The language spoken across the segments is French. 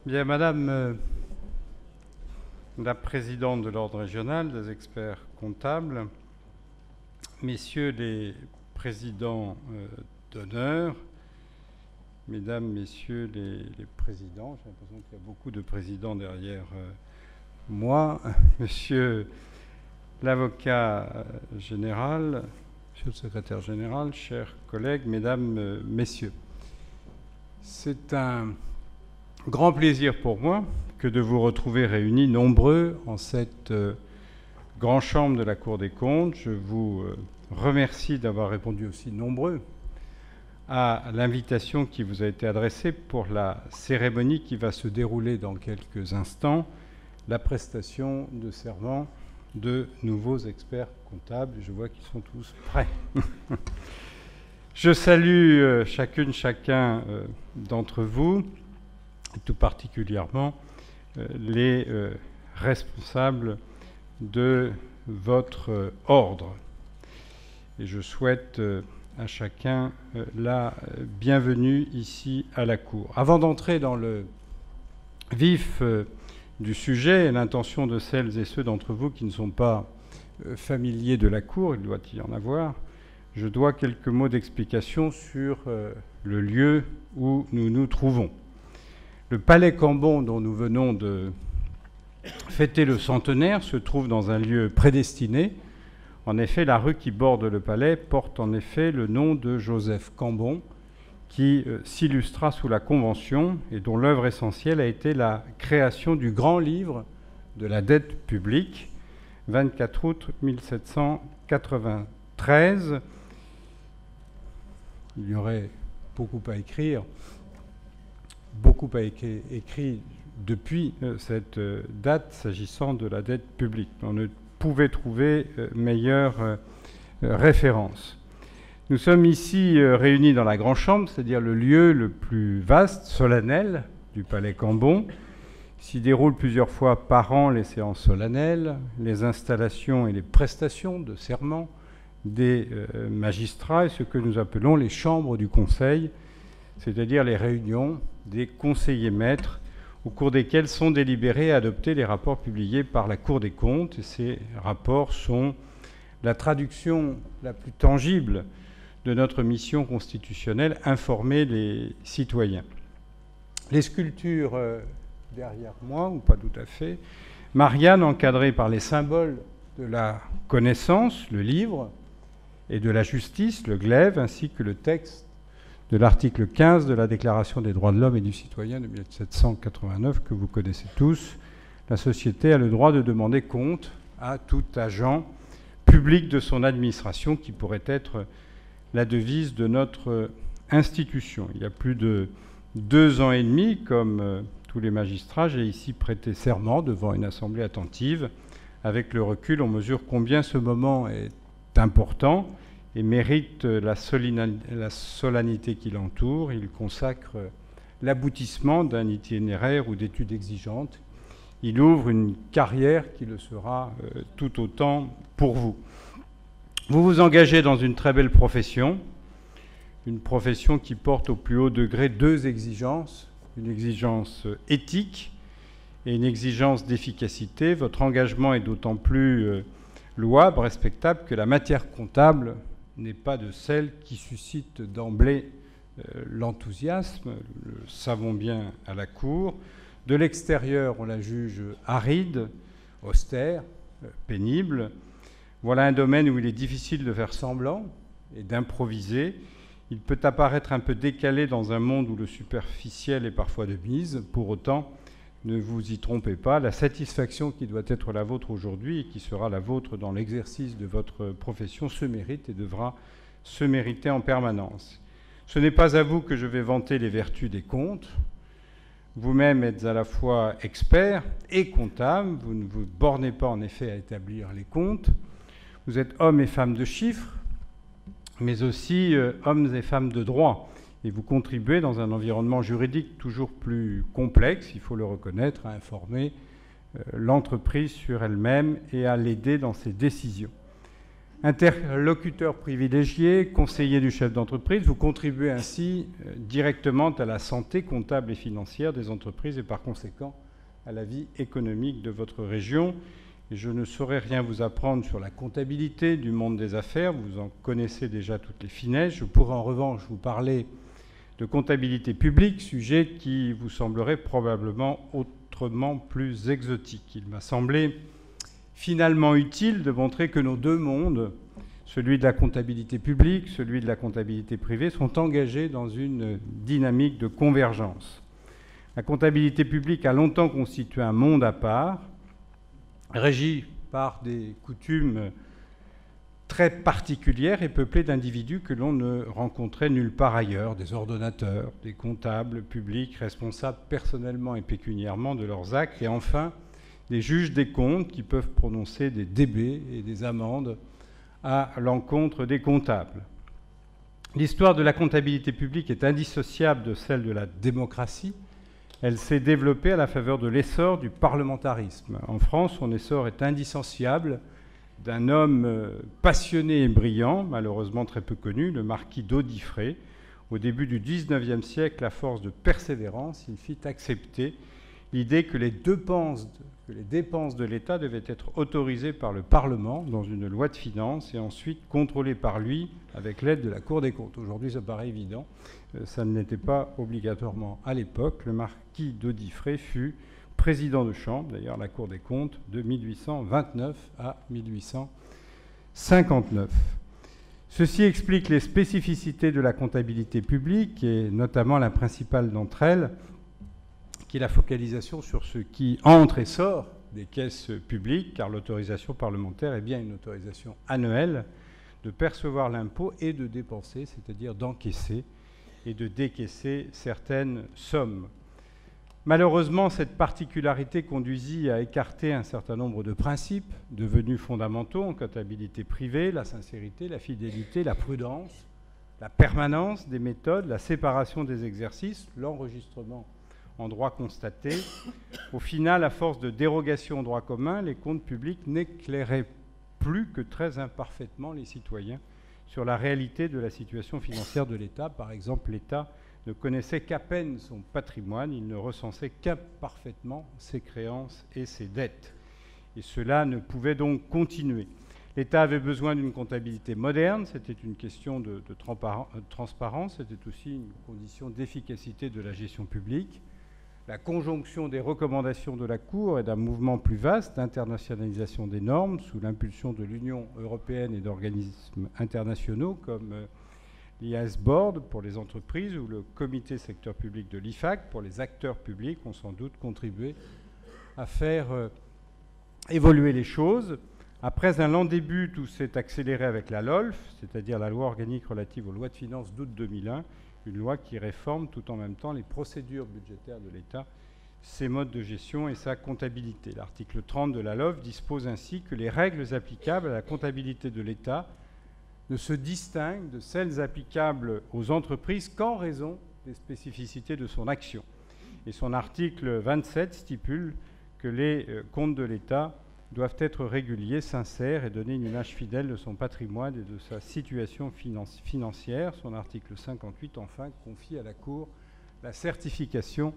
Bien, Madame la Présidente de l'Ordre régional des experts comptables, Messieurs les Présidents d'honneur, Mesdames, Messieurs les Présidents, j'ai l'impression qu'il y a beaucoup de présidents derrière moi, Monsieur l'Avocat général, Monsieur le Secrétaire général, chers collègues, Mesdames, Messieurs. C'est un grand plaisir pour moi que de vous retrouver réunis nombreux en cette grande chambre de la Cour des comptes. Je vous remercie d'avoir répondu aussi nombreux à l'invitation qui vous a été adressée pour la cérémonie qui va se dérouler dans quelques instants, la prestation de serment de nouveaux experts comptables. Je vois qu'ils sont tous prêts. Je salue chacune, chacun d'entre vous, tout particulièrement les responsables de votre ordre. Et je souhaite à chacun la bienvenue ici à la Cour. Avant d'entrer dans le vif du sujet et l'intention de celles et ceux d'entre vous qui ne sont pas familiers de la Cour, il doit y en avoir, je dois quelques mots d'explication sur le lieu où nous nous trouvons. Le palais Cambon, dont nous venons de fêter le centenaire, se trouve dans un lieu prédestiné. En effet, la rue qui borde le palais porte en effet le nom de Joseph Cambon, qui s'illustra sous la Convention et dont l'œuvre essentielle a été la création du grand livre de la dette publique, 24 août 1793. Il y aurait beaucoup à écrire. Beaucoup a été écrit depuis cette date s'agissant de la dette publique. On ne pouvait trouver meilleure référence. Nous sommes ici réunis dans la Grande Chambre, c'est-à-dire le lieu le plus vaste, solennel du Palais Cambon. S'y déroulent plusieurs fois par an les séances solennelles, les installations et les prestations de serment des magistrats et ce que nous appelons les chambres du Conseil, c'est-à-dire les réunions des conseillers maîtres au cours desquels sont délibérés et adoptés les rapports publiés par la Cour des comptes. Et ces rapports sont la traduction la plus tangible de notre mission constitutionnelle, informer les citoyens. Les sculptures derrière moi, ou pas tout à fait, Marianne encadrée par les symboles de la connaissance, le livre, et de la justice, le glaive, ainsi que le texte de l'article 15 de la Déclaration des droits de l'homme et du citoyen de 1789, que vous connaissez tous. La société a le droit de demander compte à tout agent public de son administration, qui pourrait être la devise de notre institution. Il y a plus de 2 ans et demi, comme tous les magistrats, j'ai ici prêté serment devant une assemblée attentive. Avec le recul, on mesure combien ce moment est important et mérite la solennité qui l'entoure. Il consacre l'aboutissement d'un itinéraire ou d'études exigeantes. Il ouvre une carrière qui le sera tout autant pour vous. Vous vous engagez dans une très belle profession, une profession qui porte au plus haut degré 2 exigences, une exigence éthique et une exigence d'efficacité. Votre engagement est d'autant plus louable, respectable, que la matière comptable n'est pas de celle qui suscite d'emblée l'enthousiasme, le savons bien à la Cour. De l'extérieur, on la juge aride, austère, pénible. Voilà un domaine où il est difficile de faire semblant et d'improviser. Il peut apparaître un peu décalé dans un monde où le superficiel est parfois de mise. Pour autant, ne vous y trompez pas, la satisfaction qui doit être la vôtre aujourd'hui et qui sera la vôtre dans l'exercice de votre profession se mérite et devra se mériter en permanence. Ce n'est pas à vous que je vais vanter les vertus des comptes. Vous-même êtes à la fois expert et comptable. Vous ne vous bornez pas en effet à établir les comptes. Vous êtes hommes et femmes de chiffres, mais aussi hommes et femmes de droit. Et vous contribuez dans un environnement juridique toujours plus complexe, il faut le reconnaître, à informer l'entreprise sur elle-même et à l'aider dans ses décisions. Interlocuteur privilégié, conseiller du chef d'entreprise, vous contribuez ainsi directement à la santé comptable et financière des entreprises et par conséquent à la vie économique de votre région. Et je ne saurais rien vous apprendre sur la comptabilité du monde des affaires, vous en connaissez déjà toutes les finesses. Je pourrais en revanche vous parler de comptabilité publique, sujet qui vous semblerait probablement autrement plus exotique. Il m'a semblé finalement utile de montrer que nos deux mondes, celui de la comptabilité publique, celui de la comptabilité privée, sont engagés dans une dynamique de convergence. La comptabilité publique a longtemps constitué un monde à part, régi par des coutumes très particulières et peuplé d'individus que l'on ne rencontrait nulle part ailleurs, des ordonnateurs, des comptables publics responsables personnellement et pécuniairement de leurs actes, et enfin des juges des comptes qui peuvent prononcer des débets et des amendes à l'encontre des comptables. L'histoire de la comptabilité publique est indissociable de celle de la démocratie. Elle s'est développée à la faveur de l'essor du parlementarisme. En France, son essor est indissociable d'un homme passionné et brillant, malheureusement très peu connu, le marquis d'Audifrey. Au début du XIXe siècle, à force de persévérance, il fit accepter l'idée que les dépenses de l'État devaient être autorisées par le Parlement dans une loi de finances et ensuite contrôlées par lui avec l'aide de la Cour des comptes. Aujourd'hui, ça paraît évident. Ça ne l'était pas obligatoirement à l'époque. Le marquis d'Audifrey fut président de chambre, d'ailleurs à la Cour des comptes, de 1829 à 1859. Ceci explique les spécificités de la comptabilité publique et notamment la principale d'entre elles, qui est la focalisation sur ce qui entre et sort des caisses publiques, car l'autorisation parlementaire est bien une autorisation annuelle de percevoir l'impôt et de dépenser, c'est-à-dire d'encaisser et de décaisser certaines sommes. Malheureusement, cette particularité conduisit à écarter un certain nombre de principes devenus fondamentaux en comptabilité privée, la sincérité, la fidélité, la prudence, la permanence des méthodes, la séparation des exercices, l'enregistrement en droit constaté. Au final, à force de dérogation au droit commun, les comptes publics n'éclairaient plus que très imparfaitement les citoyens sur la réalité de la situation financière de l'État. Par exemple, l'État ne connaissait qu'à peine son patrimoine, il ne recensait qu'imparfaitement ses créances et ses dettes. Et cela ne pouvait donc continuer. L'État avait besoin d'une comptabilité moderne, c'était une question de transparence, c'était aussi une condition d'efficacité de la gestion publique. La conjonction des recommandations de la Cour et d'un mouvement plus vaste d'internationalisation des normes sous l'impulsion de l'Union européenne et d'organismes internationaux comme l'IAS Board pour les entreprises ou le comité secteur public de l'IFAC pour les acteurs publics ont sans doute contribué à faire évoluer les choses. Après un lent début, tout s'est accéléré avec la LOLF, c'est-à-dire la loi organique relative aux lois de finances d'août 2001, une loi qui réforme tout en même temps les procédures budgétaires de l'État, ses modes de gestion et sa comptabilité. L'article 30 de la LOLF dispose ainsi que les règles applicables à la comptabilité de l'État ne se distinguent de celles applicables aux entreprises qu'en raison des spécificités de son action. Et son article 27 stipule que les comptes de l'État doivent être réguliers, sincères et donner une image fidèle de son patrimoine et de sa situation financière. Son article 58, enfin, confie à la Cour la certification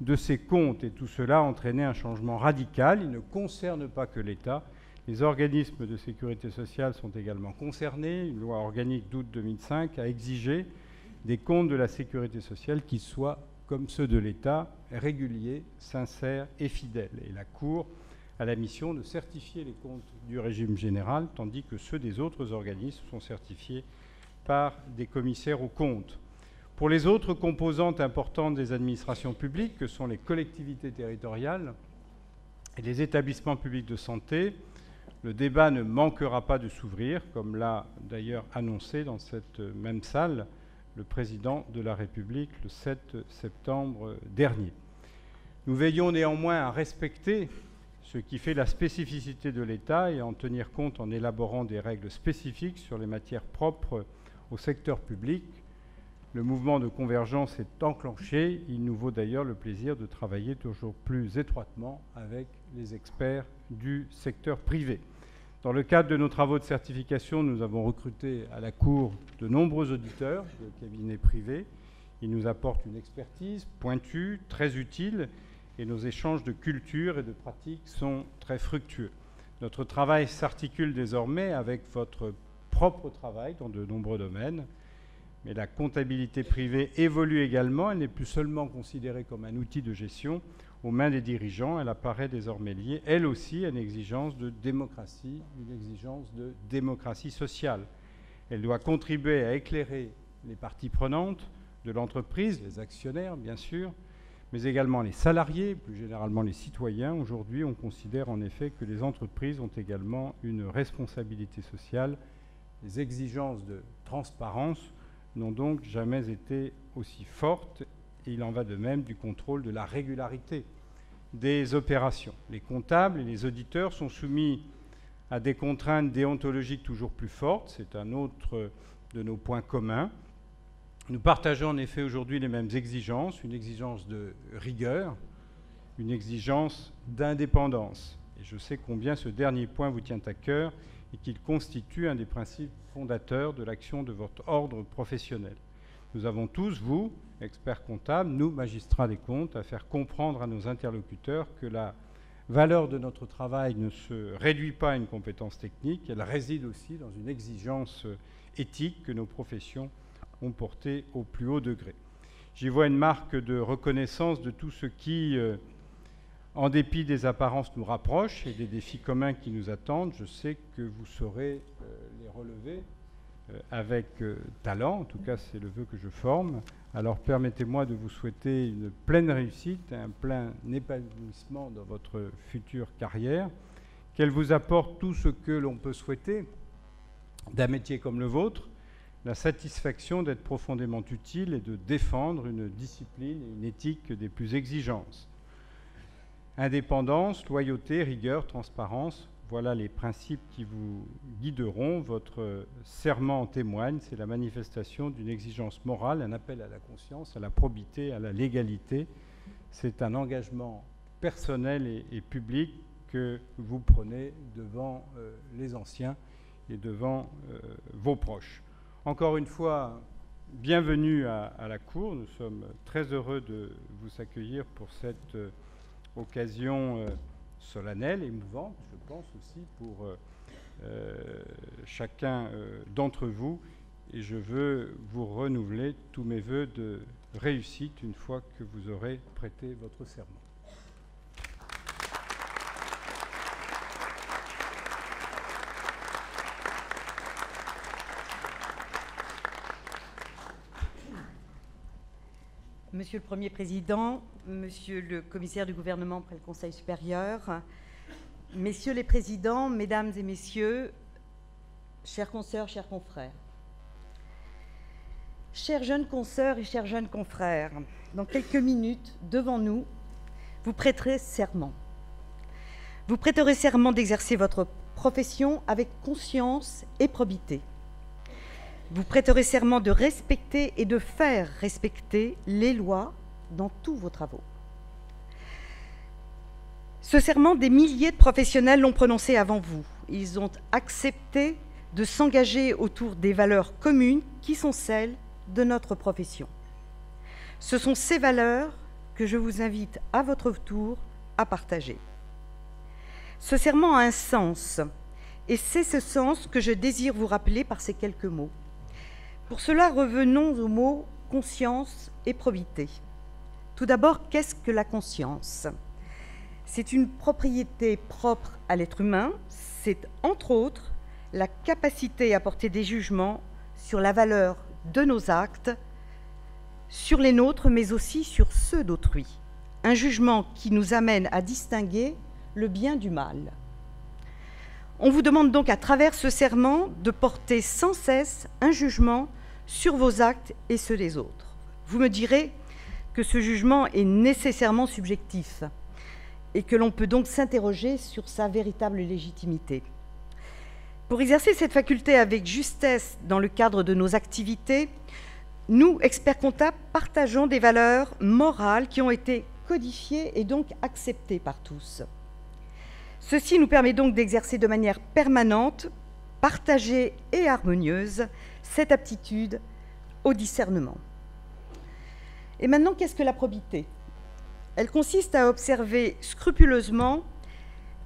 de ses comptes. Et tout cela a entraîné un changement radical. Il ne concerne pas que l'État. Les organismes de sécurité sociale sont également concernés. Une loi organique d'août 2005 a exigé des comptes de la sécurité sociale qui soient, comme ceux de l'État, réguliers, sincères et fidèles. Et la Cour a la mission de certifier les comptes du régime général, tandis que ceux des autres organismes sont certifiés par des commissaires aux comptes. Pour les autres composantes importantes des administrations publiques, que sont les collectivités territoriales et les établissements publics de santé, le débat ne manquera pas de s'ouvrir, comme l'a d'ailleurs annoncé dans cette même salle le président de la République le 7 septembre dernier. Nous veillons néanmoins à respecter ce qui fait la spécificité de l'État et en tenir compte en élaborant des règles spécifiques sur les matières propres au secteur public. Le mouvement de convergence est enclenché. Il nous vaut d'ailleurs le plaisir de travailler toujours plus étroitement avec les experts du secteur privé. Dans le cadre de nos travaux de certification, nous avons recruté à la Cour de nombreux auditeurs de cabinets privés. Ils nous apportent une expertise pointue, très utile, et nos échanges de culture et de pratiques sont très fructueux. Notre travail s'articule désormais avec votre propre travail dans de nombreux domaines, mais la comptabilité privée évolue également. Elle n'est plus seulement considérée comme un outil de gestion aux mains des dirigeants, elle apparaît désormais liée, elle aussi, à une exigence de démocratie sociale. Elle doit contribuer à éclairer les parties prenantes de l'entreprise, les actionnaires bien sûr, mais également les salariés, plus généralement les citoyens. Aujourd'hui, on considère en effet que les entreprises ont également une responsabilité sociale. Les exigences de transparence n'ont donc jamais été aussi fortes, et il en va de même du contrôle de la régularité des opérations. Les comptables et les auditeurs sont soumis à des contraintes déontologiques toujours plus fortes. C'est un autre de nos points communs. Nous partageons en effet aujourd'hui les mêmes exigences, une exigence de rigueur, une exigence d'indépendance. Et je sais combien ce dernier point vous tient à cœur et qu'il constitue un des principes fondateurs de l'action de votre ordre professionnel. Nous avons tous, vous, experts comptables, nous, magistrats des comptes, à faire comprendre à nos interlocuteurs que la valeur de notre travail ne se réduit pas à une compétence technique, elle réside aussi dans une exigence éthique que nos professions ont portée au plus haut degré. J'y vois une marque de reconnaissance de tout ce qui, en dépit des apparences, nous rapproche et des défis communs qui nous attendent. Je sais que vous saurez les relever avec talent, en tout cas c'est le vœu que je forme. Alors permettez-moi de vous souhaiter une pleine réussite, un plein épanouissement dans votre future carrière, qu'elle vous apporte tout ce que l'on peut souhaiter d'un métier comme le vôtre, la satisfaction d'être profondément utile et de défendre une discipline et une éthique des plus exigeantes. Indépendance, loyauté, rigueur, transparence, voilà les principes qui vous guideront. Votre serment en témoigne, c'est la manifestation d'une exigence morale, un appel à la conscience, à la probité, à la légalité. C'est un engagement personnel et public que vous prenez devant les anciens et devant vos proches. Encore une fois, bienvenue à la Cour. Nous sommes très heureux de vous accueillir pour cette occasion solennelle, émouvante, je pense aussi pour chacun d'entre vous. Et je veux vous renouveler tous mes vœux de réussite une fois que vous aurez prêté votre serment. Monsieur le Premier Président, Monsieur le Commissaire du gouvernement près le Conseil supérieur, Messieurs les Présidents, Mesdames et Messieurs, chères consoeurs, chers confrères, chers jeunes consoeurs et chers jeunes confrères, dans quelques minutes, devant nous, vous prêterez serment. Vous prêterez serment d'exercer votre profession avec conscience et probité. Vous prêterez serment de respecter et de faire respecter les lois dans tous vos travaux. Ce serment, des milliers de professionnels l'ont prononcé avant vous. Ils ont accepté de s'engager autour des valeurs communes qui sont celles de notre profession. Ce sont ces valeurs que je vous invite à votre tour à partager. Ce serment a un sens, et c'est ce sens que je désire vous rappeler par ces quelques mots. Pour cela, revenons aux mots conscience et probité. Tout d'abord, qu'est-ce que la conscience ? C'est une propriété propre à l'être humain. C'est, entre autres, la capacité à porter des jugements sur la valeur de nos actes, sur les nôtres, mais aussi sur ceux d'autrui. Un jugement qui nous amène à distinguer le bien du mal. On vous demande donc à travers ce serment de porter sans cesse un jugement sur vos actes et ceux des autres. Vous me direz que ce jugement est nécessairement subjectif et que l'on peut donc s'interroger sur sa véritable légitimité. Pour exercer cette faculté avec justesse dans le cadre de nos activités, nous, experts comptables, partageons des valeurs morales qui ont été codifiées et donc acceptées par tous. Ceci nous permet donc d'exercer de manière permanente, partagée et harmonieuse cette aptitude au discernement. Et maintenant, qu'est-ce que la probité? Elle consiste à observer scrupuleusement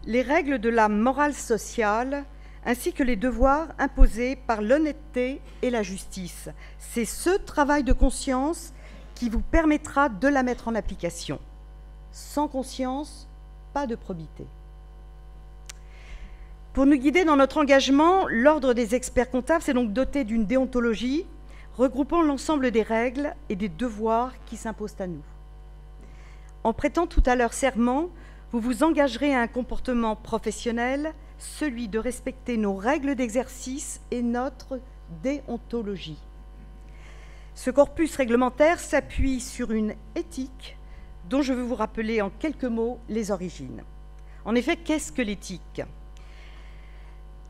les règles de la morale sociale ainsi que les devoirs imposés par l'honnêteté et la justice. C'est ce travail de conscience qui vous permettra de la mettre en application. Sans conscience, pas de probité. Pour nous guider dans notre engagement, l'Ordre des experts comptables s'est donc doté d'une déontologie regroupant l'ensemble des règles et des devoirs qui s'imposent à nous. En prêtant tout à l'heure serment, vous vous engagerez à un comportement professionnel, celui de respecter nos règles d'exercice et notre déontologie. Ce corpus réglementaire s'appuie sur une éthique dont je veux vous rappeler en quelques mots les origines. En effet, qu'est-ce que l'éthique?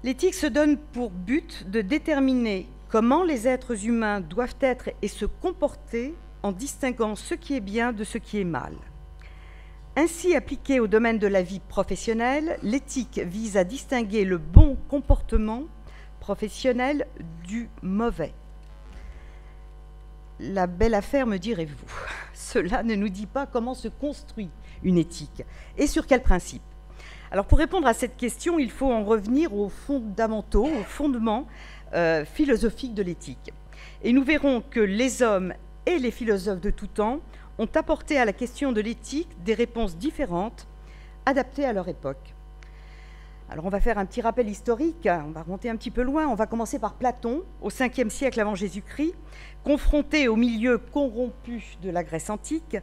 L'éthique se donne pour but de déterminer comment les êtres humains doivent être et se comporter en distinguant ce qui est bien de ce qui est mal. Ainsi appliquée au domaine de la vie professionnelle, l'éthique vise à distinguer le bon comportement professionnel du mauvais. La belle affaire, me direz-vous. Cela ne nous dit pas comment se construit une éthique et sur quels principes. Alors pour répondre à cette question, il faut en revenir aux fondamentaux, aux fondements philosophiques de l'éthique. Et nous verrons que les hommes et les philosophes de tout temps ont apporté à la question de l'éthique des réponses différentes, adaptées à leur époque. Alors on va faire un petit rappel historique, on va remonter un petit peu loin, on va commencer par Platon, au 5e siècle avant Jésus-Christ, confronté au milieu corrompu de la Grèce antique,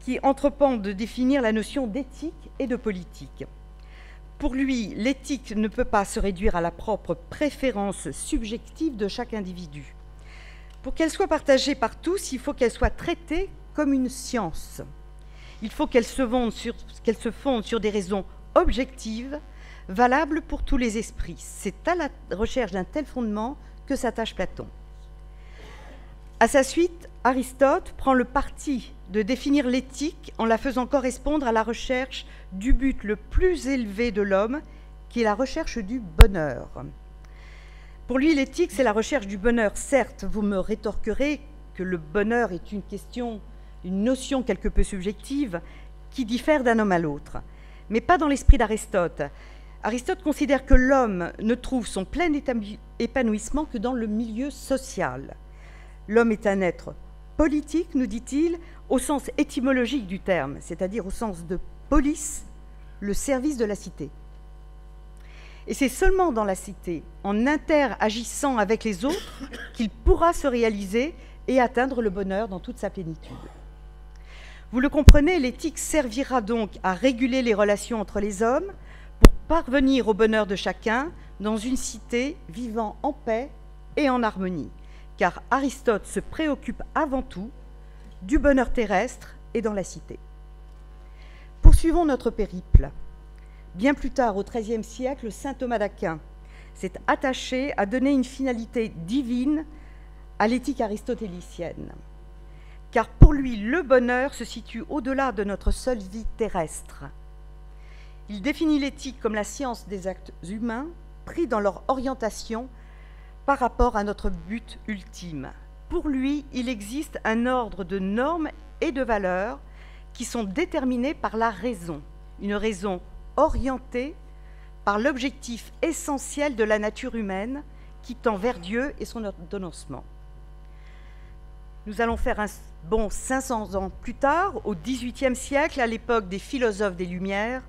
qui entreprend de définir la notion d'éthique et de politique. Pour lui, l'éthique ne peut pas se réduire à la propre préférence subjective de chaque individu. Pour qu'elle soit partagée par tous, il faut qu'elle soit traitée comme une science. Il faut qu'elle se fonde sur des raisons objectives, valables pour tous les esprits. C'est à la recherche d'un tel fondement que s'attache Platon. À sa suite, Aristote prend le parti de définir l'éthique en la faisant correspondre à la recherche du but le plus élevé de l'homme, qui est la recherche du bonheur. Pour lui, l'éthique, c'est la recherche du bonheur. Certes, vous me rétorquerez que le bonheur est une notion quelque peu subjective qui diffère d'un homme à l'autre, mais pas dans l'esprit d'Aristote. Aristote considère que l'homme ne trouve son plein épanouissement que dans le milieu social. L'homme est un être politique, nous dit-il, au sens étymologique du terme, c'est-à-dire au sens de polis, le service de la cité. Et c'est seulement dans la cité, en interagissant avec les autres, qu'il pourra se réaliser et atteindre le bonheur dans toute sa plénitude. Vous le comprenez, l'éthique servira donc à réguler les relations entre les hommes pour parvenir au bonheur de chacun dans une cité vivant en paix et en harmonie. Car Aristote se préoccupe avant tout du bonheur terrestre et dans la cité. Poursuivons notre périple. Bien plus tard, au XIIIe siècle, saint Thomas d'Aquin s'est attaché à donner une finalité divine à l'éthique aristotélicienne. Car pour lui, le bonheur se situe au-delà de notre seule vie terrestre. Il définit l'éthique comme la science des actes humains pris dans leur orientation par rapport à notre but ultime. Pour lui, il existe un ordre de normes et de valeurs qui sont déterminées par la raison, une raison orientée par l'objectif essentiel de la nature humaine qui tend vers Dieu et son ordonnancement. Nous allons faire un bond 500 ans plus tard, au XVIIIe siècle, à l'époque des philosophes des Lumières,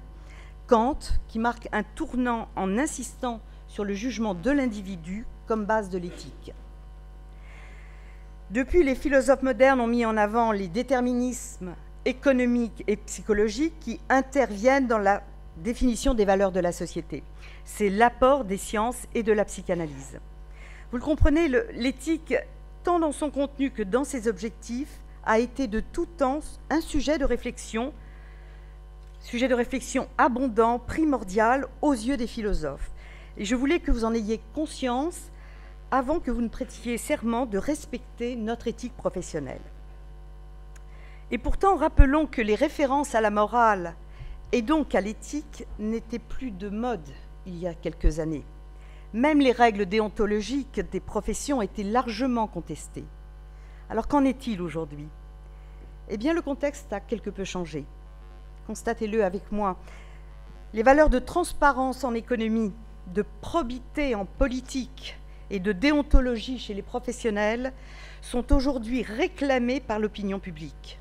Kant, qui marque un tournant en insistant sur le jugement de l'individu comme base de l'éthique. Depuis, les philosophes modernes ont mis en avant les déterminismes économiques et psychologiques qui interviennent dans la définition des valeurs de la société. C'est l'apport des sciences et de la psychanalyse. Vous le comprenez, l'éthique, tant dans son contenu que dans ses objectifs, a été de tout temps un sujet de réflexion abondant, primordial aux yeux des philosophes. Et je voulais que vous en ayez conscience avant que vous ne prêtiez serment de respecter notre éthique professionnelle. Et pourtant, rappelons que les références à la morale et donc à l'éthique n'était plus de mode il y a quelques années. Même les règles déontologiques des professions étaient largement contestées. Alors qu'en est-il aujourd'hui? Eh bien, le contexte a quelque peu changé. Constatez-le avec moi. Les valeurs de transparence en économie, de probité en politique et de déontologie chez les professionnels sont aujourd'hui réclamées par l'opinion publique.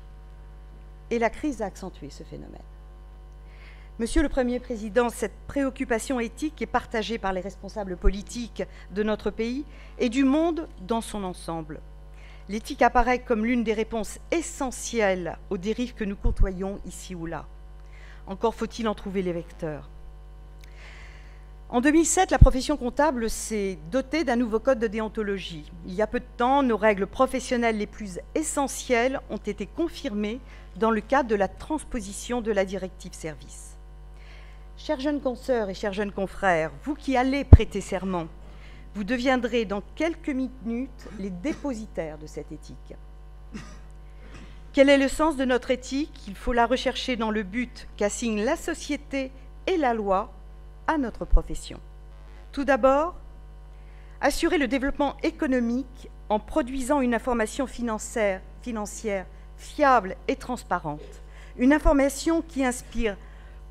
Et la crise a accentué ce phénomène. Monsieur le Premier Président, cette préoccupation éthique est partagée par les responsables politiques de notre pays et du monde dans son ensemble. L'éthique apparaît comme l'une des réponses essentielles aux dérives que nous côtoyons ici ou là. Encore faut-il en trouver les vecteurs. En 2007, la profession comptable s'est dotée d'un nouveau code de déontologie. Il y a peu de temps, nos règles professionnelles les plus essentielles ont été confirmées dans le cadre de la transposition de la directive service. Chers jeunes consoeurs et chers jeunes confrères, vous qui allez prêter serment, vous deviendrez dans quelques minutes les dépositaires de cette éthique. Quel est le sens de notre éthique? Il faut la rechercher dans le but qu'assignent la société et la loi à notre profession. Tout d'abord, assurer le développement économique en produisant une information financière fiable et transparente, une information qui inspire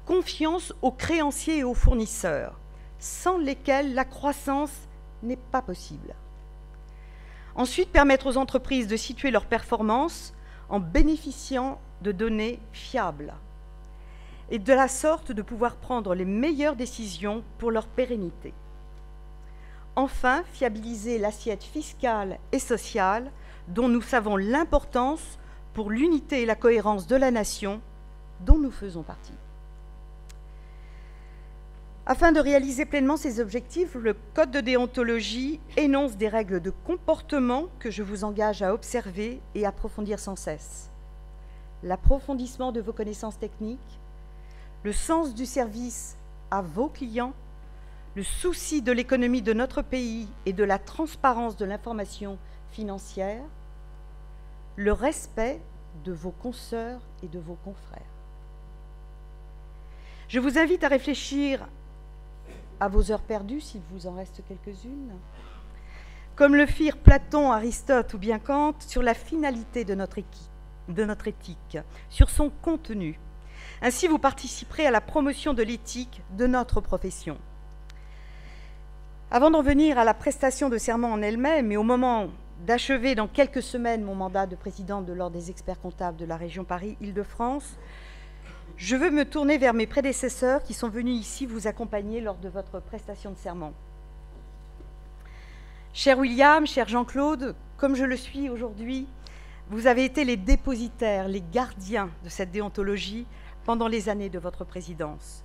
confiance aux créanciers et aux fournisseurs, sans lesquels la croissance n'est pas possible. Ensuite, permettre aux entreprises de situer leurs performances en bénéficiant de données fiables et de la sorte de pouvoir prendre les meilleures décisions pour leur pérennité. Enfin, fiabiliser l'assiette fiscale et sociale dont nous savons l'importance pour l'unité et la cohérence de la nation dont nous faisons partie. Afin de réaliser pleinement ces objectifs, le Code de déontologie énonce des règles de comportement que je vous engage à observer et approfondir sans cesse. L'approfondissement de vos connaissances techniques, le sens du service à vos clients, le souci de l'économie de notre pays et de la transparence de l'information financière, le respect de vos consoeurs et de vos confrères. Je vous invite à réfléchir à vos heures perdues, s'il vous en reste quelques-unes, comme le firent Platon, Aristote ou bien Kant, sur la finalité de notre éthique, sur son contenu. Ainsi, vous participerez à la promotion de l'éthique de notre profession. Avant d'en venir à la prestation de serment en elle-même et au moment d'achever dans quelques semaines mon mandat de présidente de l'Ordre des experts comptables de la région Paris-Île-de-France, je veux me tourner vers mes prédécesseurs qui sont venus ici vous accompagner lors de votre prestation de serment. Cher William, cher Jean-Claude, comme je le suis aujourd'hui, vous avez été les dépositaires, les gardiens de cette déontologie pendant les années de votre présidence.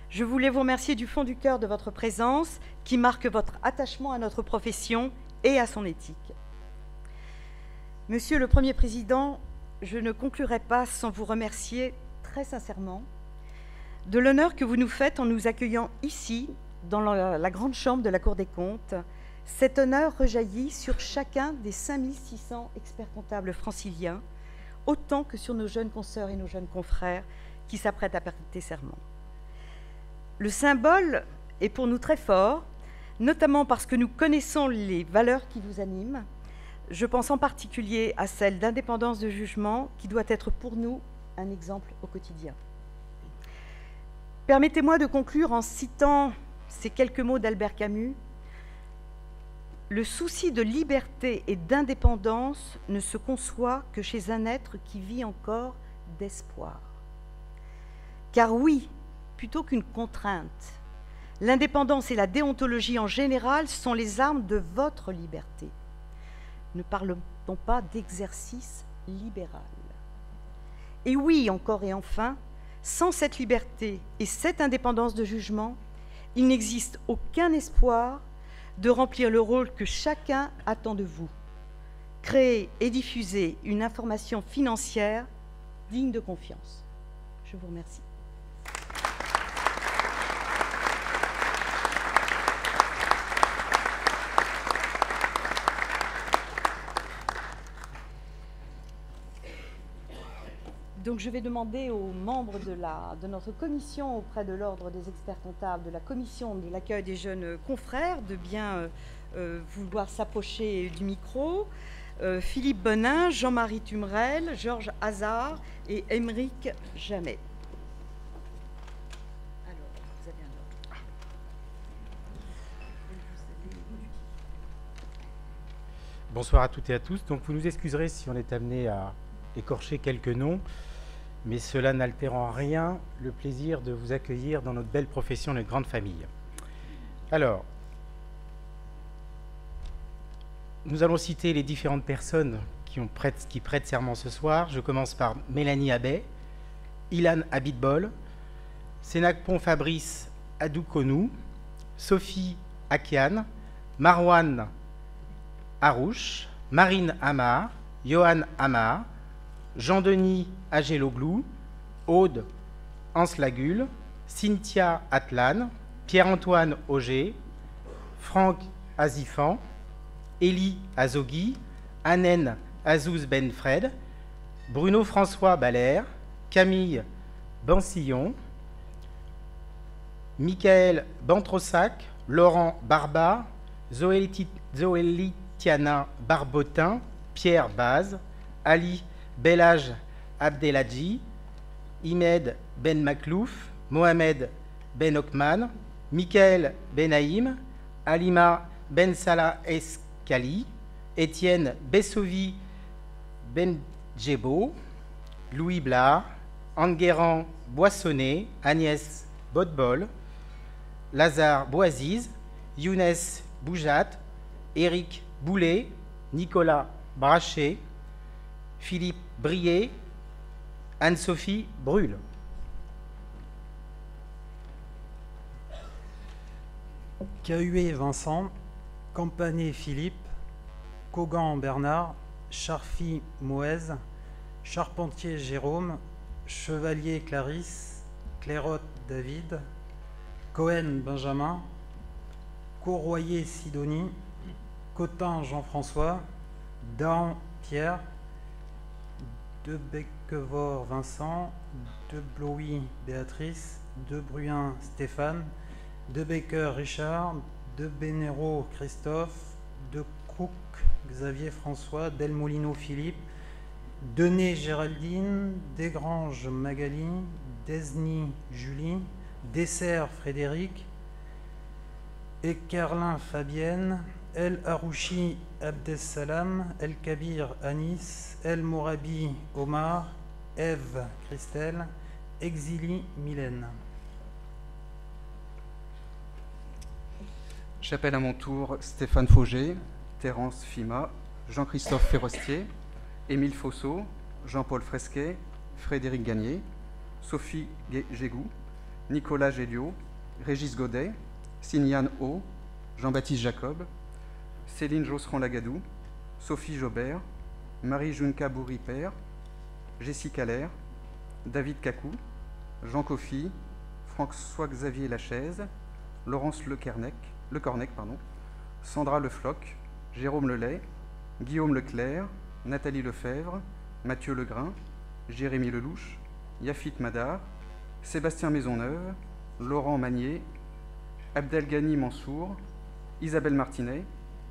Je voulais vous remercier du fond du cœur de votre présence qui marque votre attachement à notre profession et à son éthique. Monsieur le Premier Président, je ne conclurai pas sans vous remercier très sincèrement de l'honneur que vous nous faites en nous accueillant ici, dans la grande chambre de la Cour des comptes. Cet honneur rejaillit sur chacun des 5600 experts comptables franciliens, autant que sur nos jeunes consoeurs et nos jeunes confrères qui s'apprêtent à prêter serment. Le symbole est pour nous très fort, notamment parce que nous connaissons les valeurs qui vous animent. Je pense en particulier à celle d'indépendance de jugement qui doit être pour nous un exemple au quotidien. Permettez-moi de conclure en citant ces quelques mots d'Albert Camus. Le souci de liberté et d'indépendance ne se conçoit que chez un être qui vit encore d'espoir. Car oui, plutôt qu'une contrainte, l'indépendance et la déontologie en général sont les armes de votre liberté. Ne parle-t-on pas d'exercice libéral? Et oui, encore et enfin, sans cette liberté et cette indépendance de jugement, il n'existe aucun espoir de remplir le rôle que chacun attend de vous. Créer et diffuser une information financière digne de confiance. Je vous remercie. Donc je vais demander aux membres de notre commission auprès de l'Ordre des experts comptables, de la commission de l'accueil des jeunes confrères, de bien vouloir s'approcher du micro. Philippe Bonin, Jean-Marie Tumrel, Georges Hazard et Émeric Jamet. Alors, vous avez un ordre. Bonsoir à toutes et à tous. Donc vous nous excuserez si on est amené à écorcher quelques noms, mais cela n'altère en rien le plaisir de vous accueillir dans notre belle profession de grande famille. Alors, nous allons citer les différentes personnes qui prêtent serment ce soir. Je commence par Mélanie Abbé, Ilan Abitbol, Sénacpon Fabrice Adoukonou, Sophie Akian, Marwan Harouche, Marine Amar, Johan Amar, Jean-Denis Agéloglou, Aude Anslagul, Cynthia Atlan, Pierre-Antoine Auger, Franck Azifan, Élie Azogui, Anen Azouz Benfred, Bruno François Baller, Camille Bansillon, Michael Bantrossac, Laurent Barba, Zoélitiana Barbotin, Pierre Baz, Ali Belhaj Abdelhadji, Imed Ben Maklouf, Mohamed Ben Okman, Michael Benaïm, Alima Ben Salah Eskali, Étienne Bessovi Ben Djebo, Louis Blard, Enguerrand Boissonnet, Agnès Bodbol, Lazare Boaziz, Younes Boujat, Éric Boulet, Nicolas Brachet, Philippe Brier, Anne-Sophie Brûle. Cahuet Vincent, Campanet Philippe, Cogan Bernard, Charfi Moez, Charpentier Jérôme, Chevalier Clarisse, Clairotte David, Cohen Benjamin, Courroyer Sidonie, Cotin Jean-François, Dahan Pierre, De Becquevort Vincent, De Blowy Béatrice, De Bruin Stéphane, De Becker Richard, De Benero Christophe, De Crook Xavier François, Del Molino Philippe, Denet Géraldine, Desgranges Magali, Desny Julie, Dessert Frédéric, Ekerlin Fabienne, El Harouchi Abdessalam, El Kabir Anis, El Morabi Omar, Ève Christelle, Exili Mylène. J'appelle à mon tour Stéphane Fauger, Terence Fima, Jean-Christophe Ferrostier, Émile Fosso, Jean-Paul Fresquet, Frédéric Gagné, Sophie Gégou, Nicolas Géliot, Régis Godet, Signane O, Jean-Baptiste Jacob, Céline Josserand-Lagadou, Sophie Jobert, Marie Junka Bourri-Père, Jessica Lair, David Cacou, Jean Coffy, François-Xavier Lachaise, Laurence Lecornec, Sandra Lefloc, Jérôme Lelay, Guillaume Leclerc, Nathalie Lefebvre, Mathieu Legrain, Jérémy Lelouch, Yafit Madar, Sébastien Maisonneuve, Laurent Magnier, Abdelghani Mansour, Isabelle Martinet,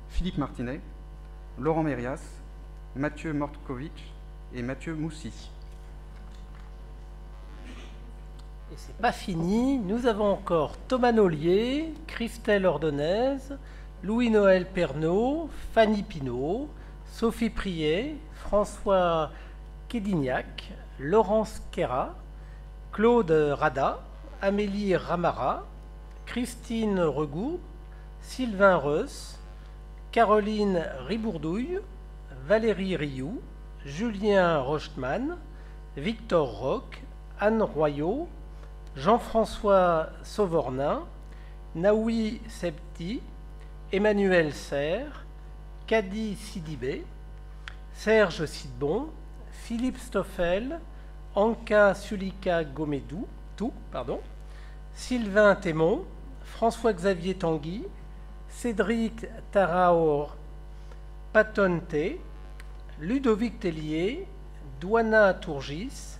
Philippe Martinet, Laurent Mérias, Mathieu Mortkovitch et Mathieu Moussy. Et c'est pas fini, nous avons encore Thomas Nollier, Christelle Ordonez, Louis-Noël Pernaud, Fanny Pinault, Sophie Priet, François Kédignac, Laurence Quéra, Claude Rada, Amélie Ramara, Christine Regout, Sylvain Reuss, Caroline Ribourdouille, Valérie Rioux, Julien Rochtman, Victor Roch, Anne Royot, Jean-François Sauvornin, Naoui Septi, Emmanuel Serre, Kadi Sidibé, Serge Sidbon, Philippe Stoffel, Anka Sulika Gomedou, Sylvain Thémon, François-Xavier Tanguy, Cédric Taraor Patonte, Ludovic Tellier, Douana Tourgis,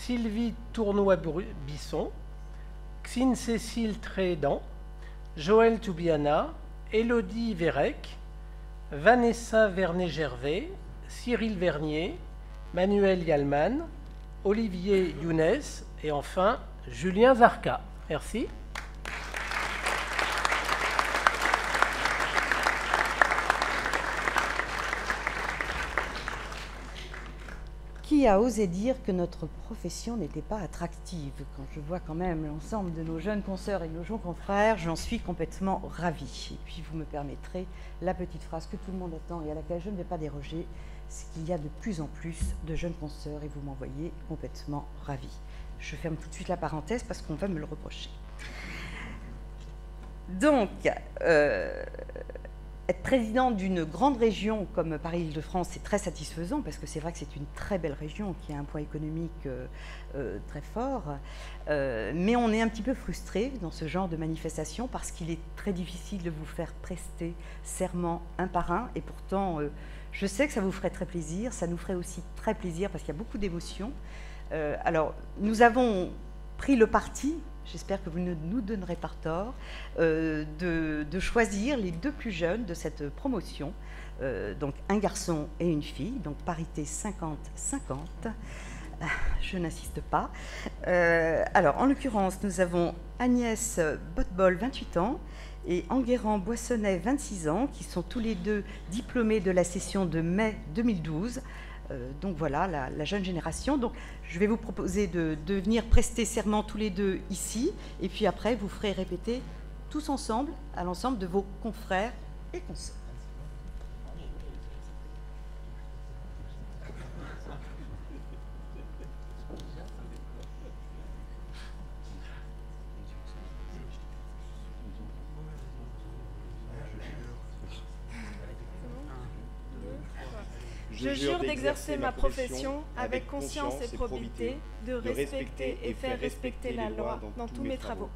Sylvie Tournois-Bisson, Xine Cécile Trédan, Joël Toubiana, Élodie Vérec, Vanessa Vernet-Gervais, Cyril Vernier, Manuel Yalman, Olivier Younes et enfin Julien Zarka. Merci. Qui a osé dire que notre profession n'était pas attractive? Quand je vois quand même l'ensemble de nos jeunes consoeurs et de nos jeunes confrères, j'en suis complètement ravie. Et puis vous me permettrez la petite phrase que tout le monde attend et à laquelle je ne vais pas déroger, c'est qu'il y a de plus en plus de jeunes consoeurs et vous m'envoyez complètement ravie. Je ferme tout de suite la parenthèse parce qu'on va me le reprocher. Donc, être président d'une grande région comme Paris-Île-de-France, c'est très satisfaisant parce que c'est vrai que c'est une très belle région qui a un poids économique très fort. Mais on est un petit peu frustré dans ce genre de manifestation parce qu'il est très difficile de vous faire prester serment un par un. Et pourtant, je sais que ça vous ferait très plaisir. Ça nous ferait aussi très plaisir parce qu'il y a beaucoup d'émotions. Alors, nous avons pris le parti, j'espère que vous ne nous donnerez pas tort, de choisir les deux plus jeunes de cette promotion, donc un garçon et une fille, donc parité 50-50. Je n'insiste pas. Alors, en l'occurrence, nous avons Agnès Botbol, 28 ans, et Enguerrand Boissonnet, 26 ans, qui sont tous les deux diplômés de la session de mai 2012. Donc voilà, la jeune génération. Donc je vais vous proposer de venir prester serment tous les deux ici, et puis après vous ferez répéter tous ensemble à l'ensemble de vos confrères et consoeurs. Je jure d'exercer ma profession avec conscience et probité, de respecter et faire respecter la loi dans tous mes travaux.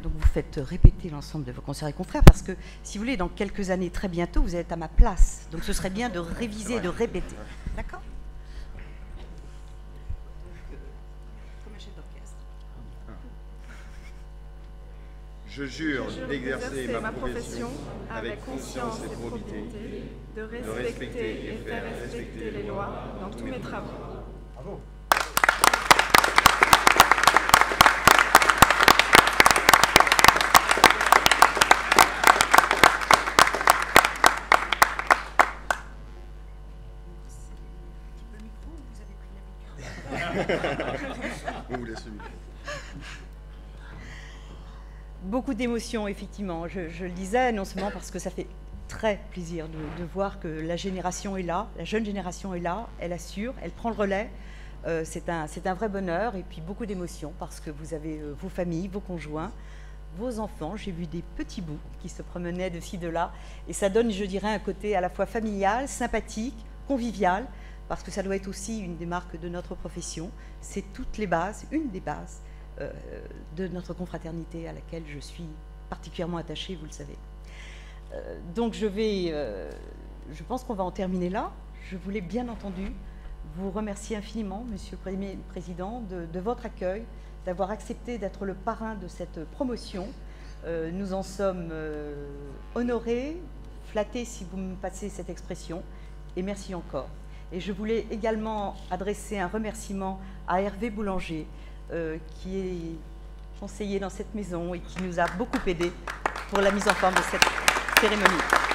Donc vous faites répéter l'ensemble de vos consoeurs et confrères parce que, si vous voulez, dans quelques années, très bientôt, vous allez être à ma place. Donc ce serait bien de réviser et de répéter. D'accord ? Je jure d'exercer ma profession avec conscience et probité, de respecter et faire respecter les lois dans tous mes travaux. Bravo. On vous laisse le micro. Beaucoup d'émotions, effectivement. Je le disais, non seulement parce que ça fait très plaisir de voir que la génération est là, la jeune génération est là, elle assure, elle prend le relais. C'est un vrai bonheur, et puis beaucoup d'émotions parce que vous avez vos familles, vos conjoints, vos enfants. J'ai vu des petits bouts qui se promenaient de ci, de là, et ça donne, je dirais, un côté à la fois familial, sympathique, convivial, parce que ça doit être aussi une des marques de notre profession. C'est toutes les bases, une des bases de notre confraternité à laquelle je suis particulièrement attachée, vous le savez. Donc je pense qu'on va en terminer là. Je voulais bien entendu vous remercier infiniment, Monsieur le Premier Président, de votre accueil, d'avoir accepté d'être le parrain de cette promotion. Nous en sommes honorés, flattés si vous me passez cette expression, et merci encore. Et je voulais également adresser un remerciement à Hervé Boulanger, qui est conseiller dans cette maison et qui nous a beaucoup aidés pour la mise en forme de cette cérémonie.